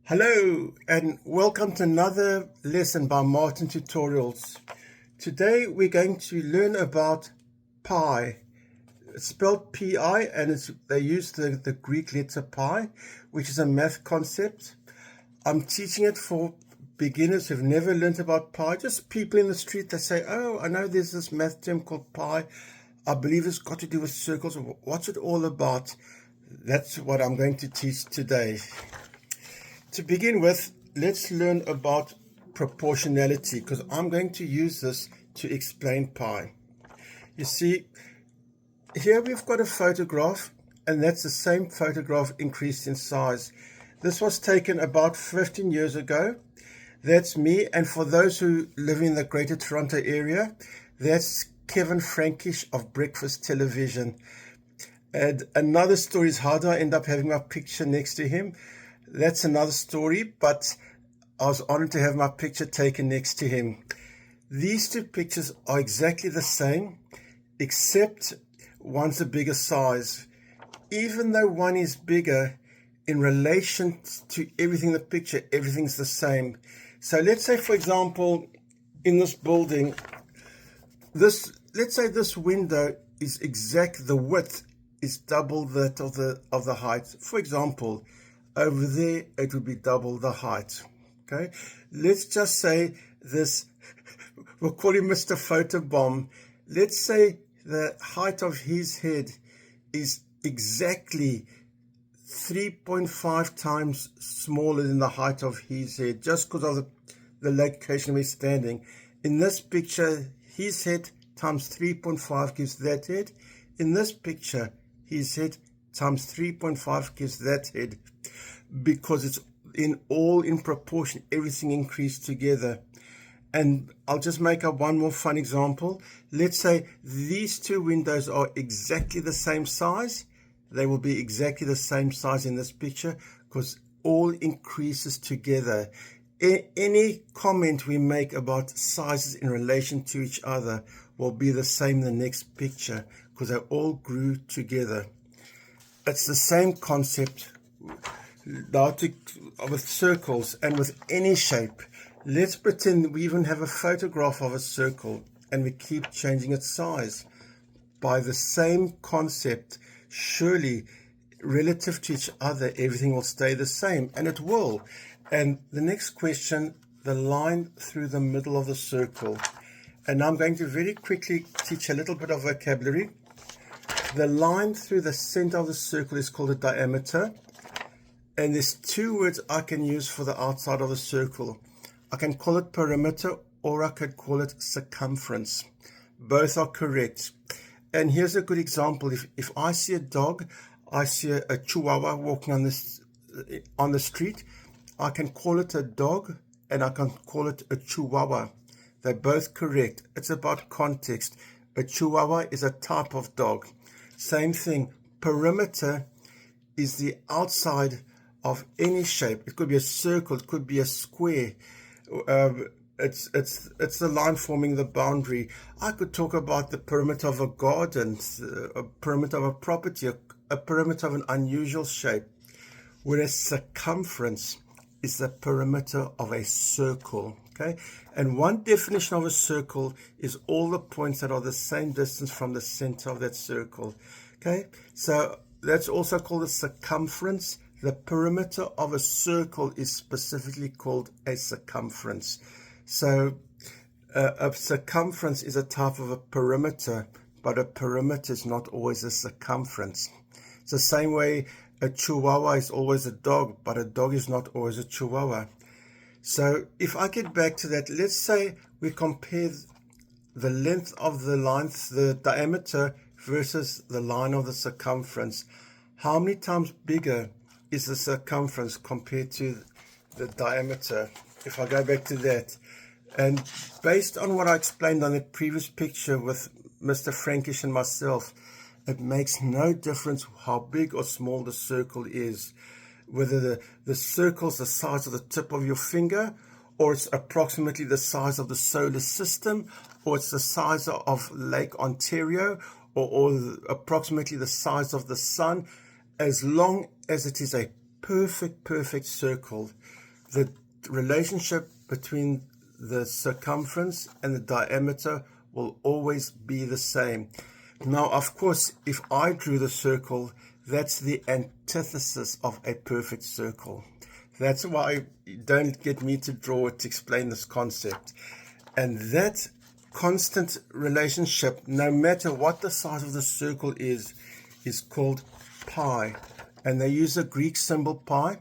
Hello and welcome to another lesson by Martin Tutorials. Today we're going to learn about pi. It's spelled P-I and they use the Greek letter pi, which is a math concept. I'm teaching it for beginners who've never learned about pi, just people in the street that say, oh, I know there's this math term called pi. I believe it's got to do with circles. What's it all about? That's what I'm going to teach today. To begin with, let's learn about proportionality because I'm going to use this to explain pi. You see, here we've got a photograph and that's the same photograph increased in size. This was taken about 15 years ago. That's me, and for those who live in the Greater Toronto area, that's Kevin Frankish of Breakfast Television. And another story is how do I end up having my picture next to him? That's another story, but I was honored to have my picture taken next to him. These two pictures are exactly the same, except one's a bigger size. Even though one is bigger, in relation to everything in the picture, everything's the same. So let's say, for example, in this building, let's say this window is the width is double that of the height. For example, over there, it would be double the height. Okay, let's just say this, we'll call him Mr. Photobomb. Let's say the height of his head is exactly 3.5 times smaller than the height of his head, just because of the location we're standing. In this picture, his head times 3.5 gives that head. In this picture, his head times 3.5 gives that head, because it's in proportion, everything increased together. And I'll just make up one more fun example. Let's say these two windows are exactly the same size. They will be exactly the same size in this picture because all increases together. Any comment we make about sizes in relation to each other will be the same in the next picture because they all grew together. It's the same concept with circles and with any shape. Let's pretend we even have a photograph of a circle and we keep changing its size. By the same concept, surely relative to each other, everything will stay the same, and it will. And the next question, the line through the middle of the circle. And I'm going to very quickly teach a little bit of vocabulary. The line through the center of the circle is called a diameter. And there's two words I can use for the outside of the circle. I can call it perimeter or I could call it circumference. Both are correct. And here's a good example. If I see a dog, I see a chihuahua walking on the street, I can call it a dog and I can call it a chihuahua. They're both correct. It's about context. A chihuahua is a type of dog. Same thing. Perimeter is the outside of any shape. It could be a circle, it could be a square. It's the line forming the boundary. I could talk about the perimeter of a garden, a perimeter of a property, a perimeter of an unusual shape. Whereas circumference is the perimeter of a circle. Okay, and one definition of a circle is all the points that are the same distance from the center of that circle. Okay, so that's also called a circumference. The perimeter of a circle is specifically called a circumference. So a circumference is a type of a perimeter, but a perimeter is not always a circumference. It's the same way a chihuahua is always a dog, but a dog is not always a chihuahua. So if I get back to that, let's say we compare the length of the line, the diameter versus the line of the circumference. How many times bigger is the circumference compared to the diameter? If I go back to that, and based on what I explained on the previous picture with Mr. Frankish and myself, it makes no difference how big or small the circle is, whether the circle's the size of the tip of your finger, or it's approximately the size of the solar system, or it's the size of Lake Ontario, or approximately the size of the sun. As long as it is a perfect circle, the relationship between the circumference and the diameter will always be the same. Now, of course, if I drew the circle, that's the antithesis of a perfect circle. That's why you don't get me to draw it to explain this concept. And that constant relationship, no matter what the size of the circle is called pi. And they use a Greek symbol pi,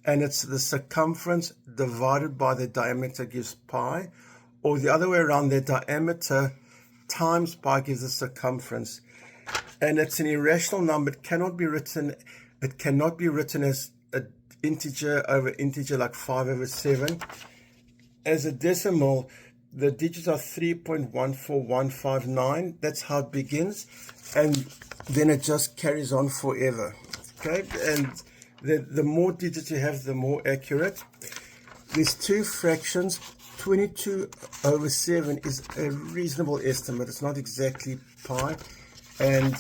and it's the circumference divided by the diameter gives pi, or the other way around, the diameter times pi gives the circumference. And it's an irrational number. It cannot be written as an integer over integer like 5/7. As a decimal, the digits are 3.14159. That's how it begins, and then it just carries on forever. Okay, and the more digits you have, the more accurate. There's two fractions. 22/7 is a reasonable estimate. It's not exactly pi. And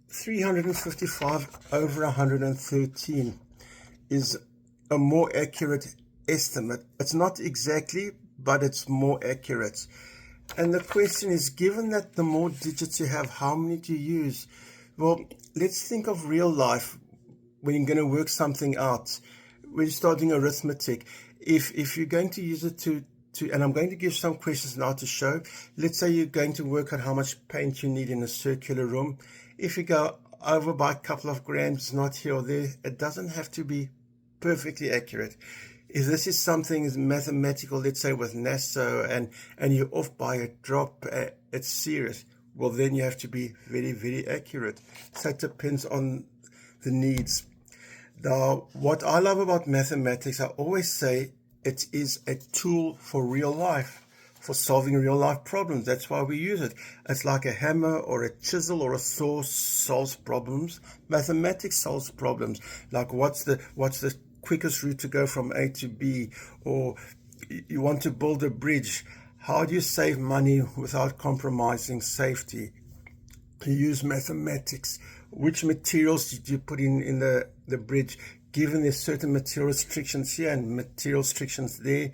355/113 is a more accurate estimate. It's not exactly, but it's more accurate. And the question is, given that the more digits you have, how many do you use? Well, let's think of real life when you're going to work something out. When you're starting arithmetic, if you're going to use it to, and I'm going to give some questions now to show. Let's say you're going to work out how much paint you need in a circular room. If you go over by a couple of grams, not here or there, it doesn't have to be perfectly accurate. If this is something mathematical, let's say with NASA, and you're off by a drop, it's serious. Well, then you have to be very, very accurate. So it depends on the needs. Now, what I love about mathematics, I always say it is a tool for real life, for solving real life problems. That's why we use it. It's like a hammer or a chisel or a saw solves problems. Mathematics solves problems. Like what's the quickest route to go from A to B, or you want to build a bridge. How do you save money without compromising safety? You use mathematics. Which materials did you put in the bridge? Given there's certain material restrictions here and material restrictions there,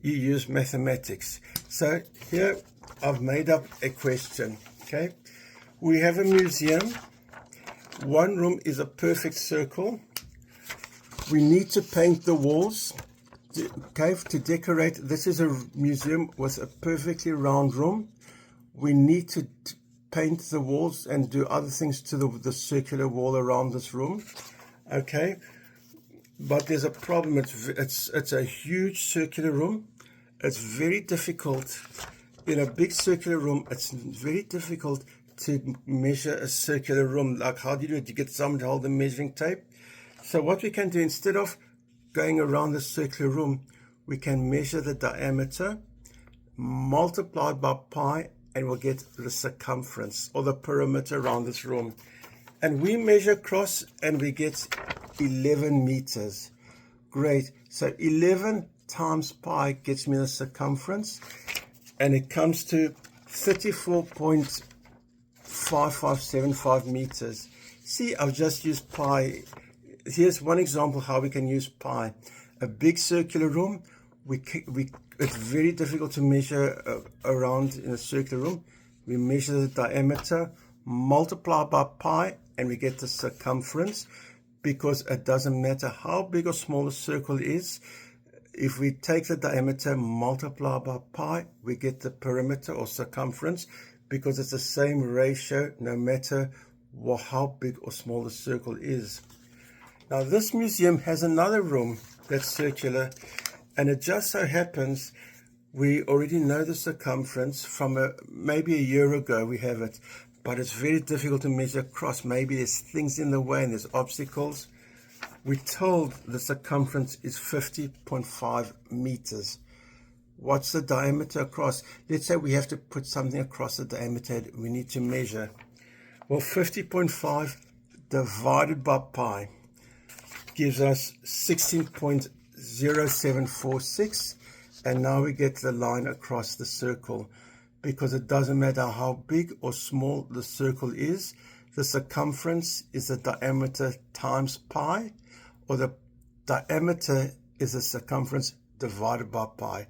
you use mathematics. So here I've made up a question. Okay, we have a museum. One room is a perfect circle. We need to paint the walls. Okay, to decorate. This is a museum with a perfectly round room. We need to paint the walls and do other things to the circular wall around this room. Okay, but there's a problem. It's a huge circular room. It's very difficult in a big circular room. It's very difficult to measure a circular room. Like, how do you do it? You get someone to hold the measuring tape. So what we can do, instead of going around the circular room, we can measure the diameter, multiply by pi, and we'll get the circumference or the perimeter around this room. And we measure across and we get 11 meters. Great. So 11 times pi gets me the circumference, and it comes to 34.5575 meters. See, I've just used pi. Here's one example how we can use pi. A big circular room, it's very difficult to measure around in a circular room. We measure the diameter, multiply by pi, and we get the circumference, because it doesn't matter how big or small the circle is. If we take the diameter, multiply by pi, we get the perimeter or circumference, because it's the same ratio no matter how big or small the circle is. Now, this museum has another room that's circular, and it just so happens we already know the circumference from maybe a year ago we have it, but it's very difficult to measure across. Maybe there's things in the way and there's obstacles. We're told the circumference is 50.5 meters. What's the diameter across? Let's say we have to put something across the diameter we need to measure. Well, 50.5 divided by pi gives us 16.0746, and now we get the line across the circle, because it doesn't matter how big or small the circle is. The circumference is the diameter times pi, or the diameter is the circumference divided by pi.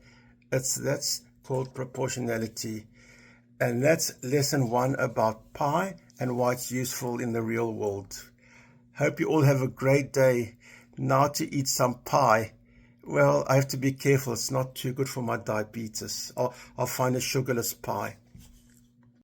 That's called proportionality. And that's lesson 1 about pi and why it's useful in the real world. Hope you all have a great day. Now to eat some pie. Well, I have to be careful. It's not too good for my diabetes. I'll find a sugarless pie.